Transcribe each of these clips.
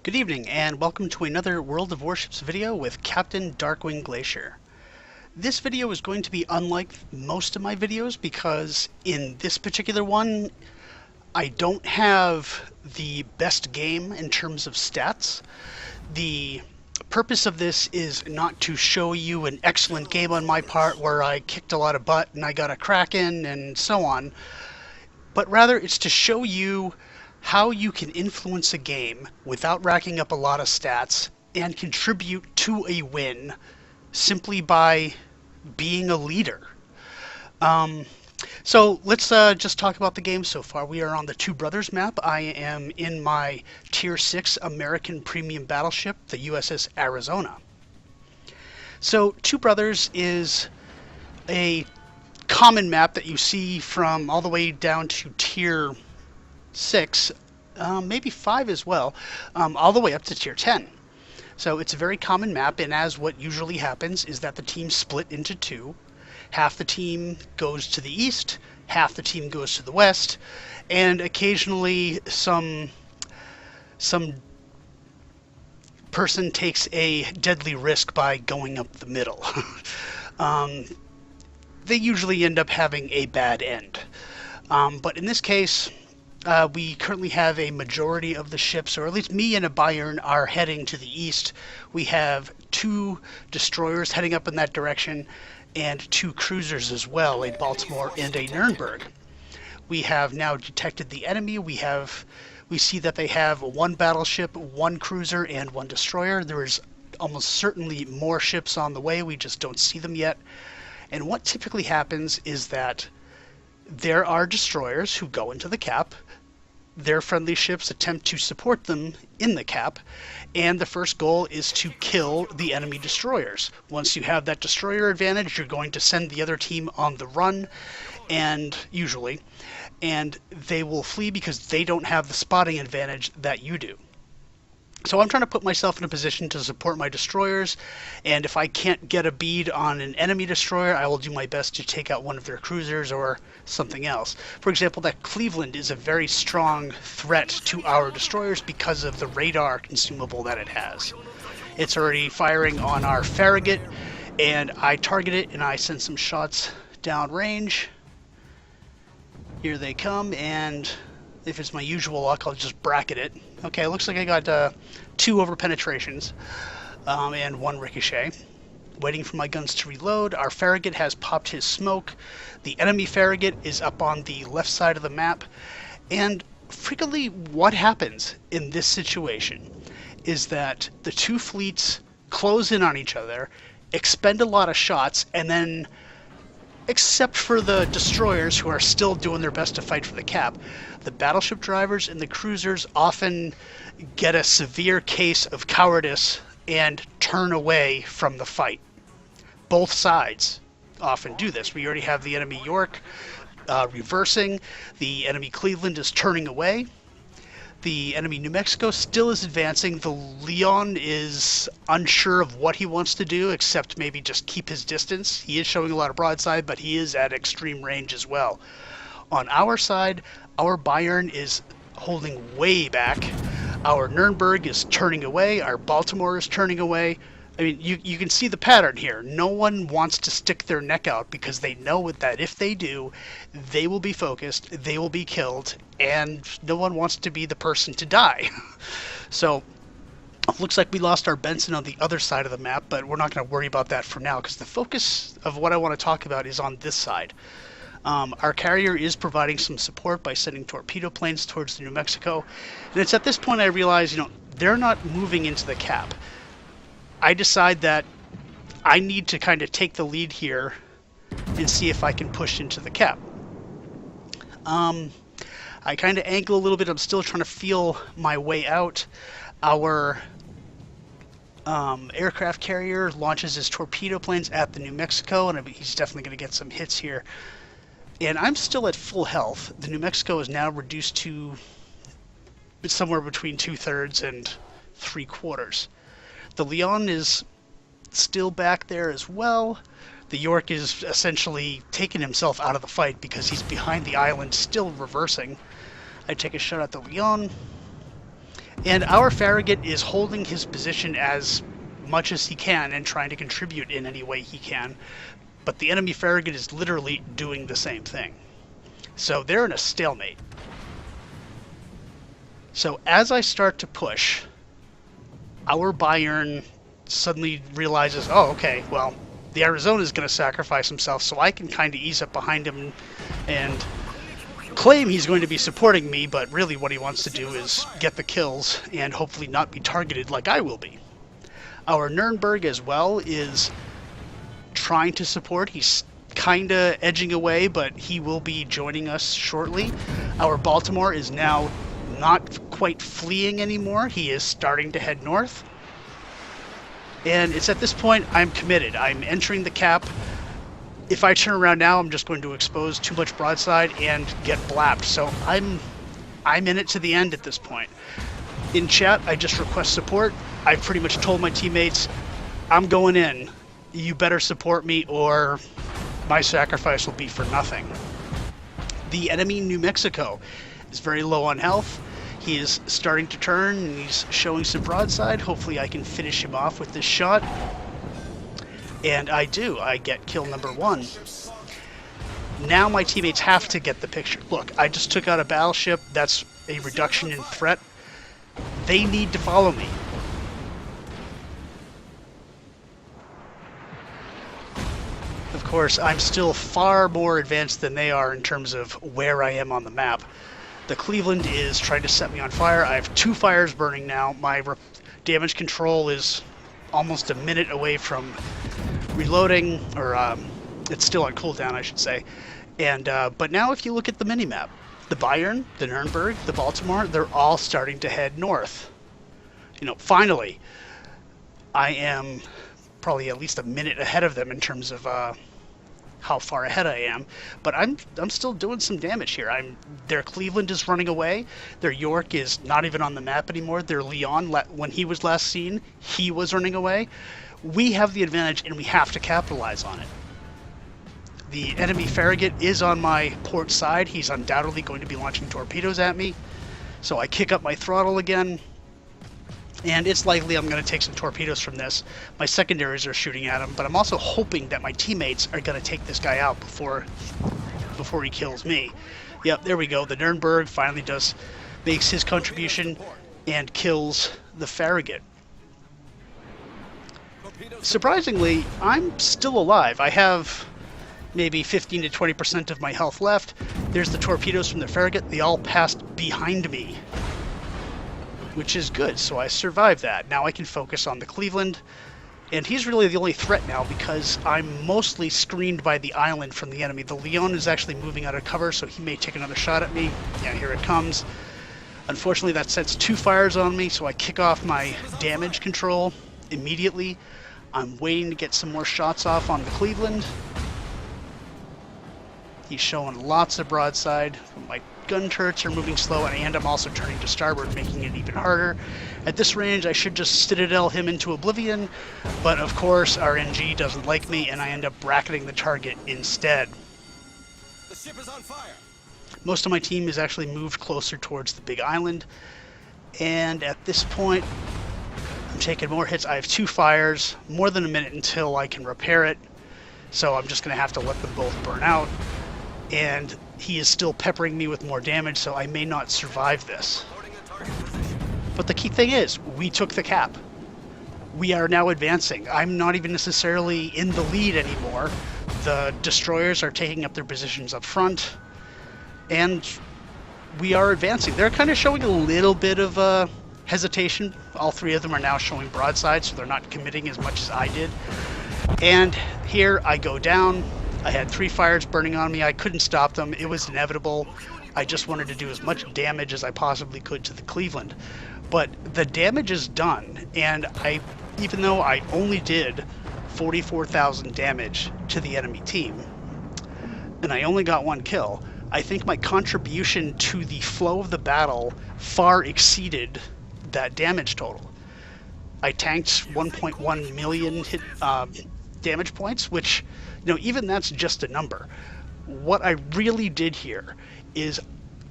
Good evening, and welcome to another World of Warships video with Captain Darkwing Glacier. This video is going to be unlike most of my videos because in this particular one, I don't have the best game in terms of stats. The purpose of this is not to show you an excellent game on my part where I kicked a lot of butt and I got a Kraken and so on, but rather it's to show you how you can influence a game without racking up a lot of stats and contribute to a win simply by being a leader. So let's just talk about the game so far. We are on the Two Brothers map. I am in my Tier 6 American Premium Battleship, the USS Arizona. So Two Brothers is a common map that you see from all the way down to Tier 6, maybe 5 as well, all the way up to Tier 10. So it's a very common map, and as what usually happens is that the teams split into two. Half the team goes to the east, half the team goes to the west, and occasionally some person takes a deadly risk by going up the middle. They usually end up having a bad end. But in this case, we currently have a majority of the ships, or at least me and a Bayern, are heading to the east. We have 2 destroyers heading up in that direction, and 2 cruisers as well, a Baltimore and a Nuremberg. We have now detected the enemy. We see that they have 1 battleship, 1 cruiser, and 1 destroyer. There is almost certainly more ships on the way. We just don't see them yet. And what typically happens is that there are destroyers who go into the cap. Their friendly ships attempt to support them in the cap, and the first goal is to kill the enemy destroyers. Once you have that destroyer advantage, you're going to send the other team on the run, and they will flee because they don't have the spotting advantage that you do. So I'm trying to put myself in a position to support my destroyers, and if I can't get a bead on an enemy destroyer, I will do my best to take out one of their cruisers or something else. For example, that Cleveland is a very strong threat to our destroyers because of the radar consumable that it has. It's already firing on our Farragut, and I target it and I send some shots downrange. Here they come, and if it's my usual luck, I'll just bracket it. Okay, looks like I got 2 over penetrations and 1 ricochet. Waiting for my guns to reload. Our Farragut has popped his smoke. The enemy Farragut is up on the left side of the map. And frequently what happens in this situation is that the 2 fleets close in on each other, expend a lot of shots, and then, except for the destroyers who are still doing their best to fight for the cap, the battleship drivers and the cruisers often get a severe case of cowardice and turn away from the fight. Both sides often do this. We already have the enemy York reversing. The enemy Cleveland is turning away. The enemy New Mexico still is advancing. The Leon is unsure of what he wants to do, except maybe just keep his distance. He is showing a lot of broadside, but he is at extreme range as well. On our side, our Bayern is holding way back. Our Nuremberg is turning away. Our Baltimore is turning away. I mean, you can see the pattern here. No one wants to stick their neck out because they know that if they do, they will be focused, they will be killed, and no one wants to be the person to die. So, it looks like we lost our Benson on the other side of the map, but we're not going to worry about that for now because the focus of what I want to talk about is on this side. Our carrier is providing some support by sending torpedo planes towards the New Mexico, and it's at this point I realize, they're not moving into the cap. I decide that I need to kind of take the lead here and see if I can push into the cap. I kind of angle a little bit. I'm still trying to feel my way out. Our aircraft carrier launches his torpedo planes at the New Mexico, and he's definitely going to get some hits here. And I'm still at full health. The New Mexico is now reduced to somewhere between 2/3 and 3/4. The Leon is still back there as well. The York is essentially taking himself out of the fight because he's behind the island, still reversing. I take a shot at the Leon, And our Farragut is holding his position as much as he can and trying to contribute in any way he can. But the enemy Farragut is literally doing the same thing. So they're in a stalemate. So as I start to push, our Bayern suddenly realizes, oh, okay, well, the Arizona is going to sacrifice himself, so I can kind of ease up behind him and claim he's going to be supporting me, but really what he wants to do is get the kills and hopefully not be targeted like I will be. Our Nuremberg as well is trying to support. He's kind of edging away, but he will be joining us shortly. Our Baltimore is now not quite fleeing anymore. He is starting to head north. And it's at this point I'm committed. I'm entering the cap. If I turn around now, I'm just going to expose too much broadside and get blapped. So I'm in it to the end at this point. In chat, I just request support. I've pretty much told my teammates, I'm going in. You better support me or my sacrifice will be for nothing. The enemy New Mexico is very low on health. He is starting to turn and he's showing some broadside. Hopefully I can finish him off with this shot. And I do. I get kill number 1. Now my teammates have to get the picture. Look, I just took out a battleship. That's a reduction in threat. They need to follow me. Of course, I'm still far more advanced than they are in terms of where I am on the map. The Cleveland is trying to set me on fire. I have 2 fires burning now. My damage control is almost a minute away from reloading, or it's still on cooldown, I should say. And but now if you look at the minimap, the Bayern, the Nuremberg, the Baltimore, they're all starting to head north. You know, finally, I am probably at least a minute ahead of them in terms of how far ahead I am, but I'm still doing some damage here. Their Cleveland is running away. Their York is not even on the map anymore. Their Leon, when he was last seen, he was running away. We have the advantage and we have to capitalize on it. The enemy Farragut is on my port side. He's undoubtedly going to be launching torpedoes at me. So I kick up my throttle again. And it's likely I'm going to take some torpedoes from this. My secondaries are shooting at him, but I'm also hoping that my teammates are going to take this guy out before he kills me. Yep, there we go. The Nuremberg finally makes his contribution and kills the Farragut. Surprisingly, I'm still alive. I have maybe 15 to 20% of my health left. There's the torpedoes from the Farragut. They all passed behind me, which is good, so I survived that. Now I can focus on the Cleveland, and he's really the only threat now because I'm mostly screened by the island from the enemy. The Leon is actually moving out of cover, so he may take another shot at me. Yeah, here it comes. Unfortunately, that sets 2 fires on me, so I kick off my damage control immediately. I'm waiting to get some more shots off on the Cleveland. He's showing lots of broadside. My gun turrets are moving slow, and I'm also turning to starboard, making it even harder. At this range, I should just citadel him into oblivion, but of course, our NG doesn't like me, and I end up bracketing the target instead. The ship is on fire. Most of my team is actually moved closer towards the big island, and at this point, I'm taking more hits. I have 2 fires, more than a minute until I can repair it, so I'm just going to have to let them both burn out. And he is still peppering me with more damage, so I may not survive this. But the key thing is, we took the cap. We are now advancing. I'm not even necessarily in the lead anymore. The destroyers are taking up their positions up front, and we are advancing. They're kind of showing a little bit of hesitation. All 3 of them are now showing broadside, so they're not committing as much as I did. And here I go down. I had 3 fires burning on me. I couldn't stop them. It was inevitable. I just wanted to do as much damage as I possibly could to the Cleveland. But the damage is done, and even though I only did 44,000 damage to the enemy team, and I only got 1 kill, I think my contribution to the flow of the battle far exceeded that damage total. I tanked 1.1 million hit damage points, which, you know, even that's just a number. What I really did here is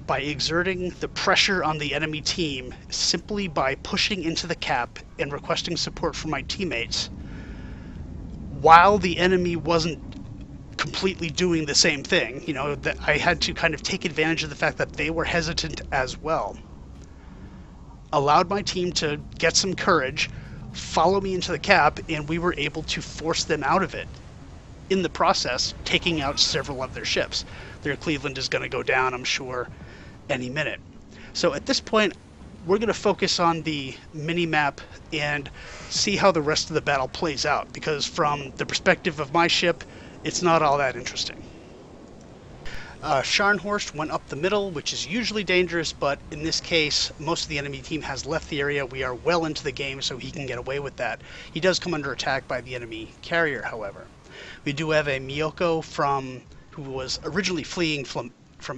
by exerting the pressure on the enemy team simply by pushing into the cap and requesting support from my teammates while the enemy wasn't completely doing the same thing. You know, that I had to kind of take advantage of the fact that they were hesitant as well. Allowed my team to get some courage, follow me into the cap, and we were able to force them out of it. In the process, taking out several of their ships. Their Cleveland is going to go down, I'm sure, any minute. So at this point, we're going to focus on the mini-map and see how the rest of the battle plays out, because from the perspective of my ship, it's not all that interesting. Scharnhorst went up the middle, which is usually dangerous, but in this case, most of the enemy team has left the area. We are well into the game, so he can get away with that. He does come under attack by the enemy carrier, however. We do have a Miyoko who was originally fleeing from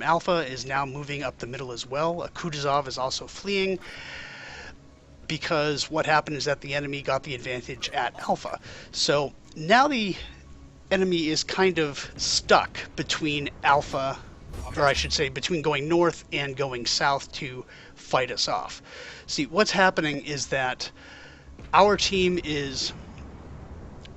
Alpha, is now moving up the middle as well. A Kutuzov is also fleeing, because what happened is that the enemy got the advantage at Alpha. So now the enemy is kind of stuck between Alpha, or I should say between going north and going south to fight us off. See, what's happening is that our team is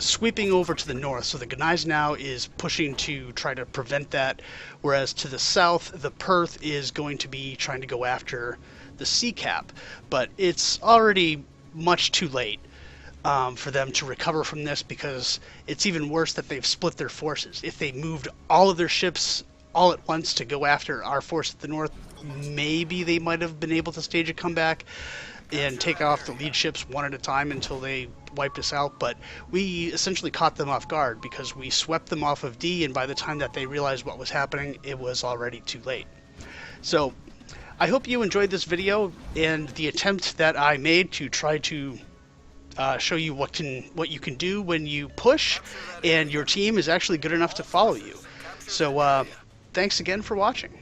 sweeping over to the north, so the Gneisenau is pushing to try to prevent that, whereas to the south, the Perth is going to be trying to go after the sea cap, but it's already much too late for them to recover from this, because it's even worse that they've split their forces. If they moved all of their ships all at once to go after our force at the north, maybe they might have been able to stage a comeback and take off the lead ships one at a time until they wiped us out, but we essentially caught them off guard because we swept them off of D, and by the time that they realized what was happening, it was already too late. So I hope you enjoyed this video and the attempt that I made to try to show you what you can do when you push and your team is actually good enough to follow you. So thanks again for watching.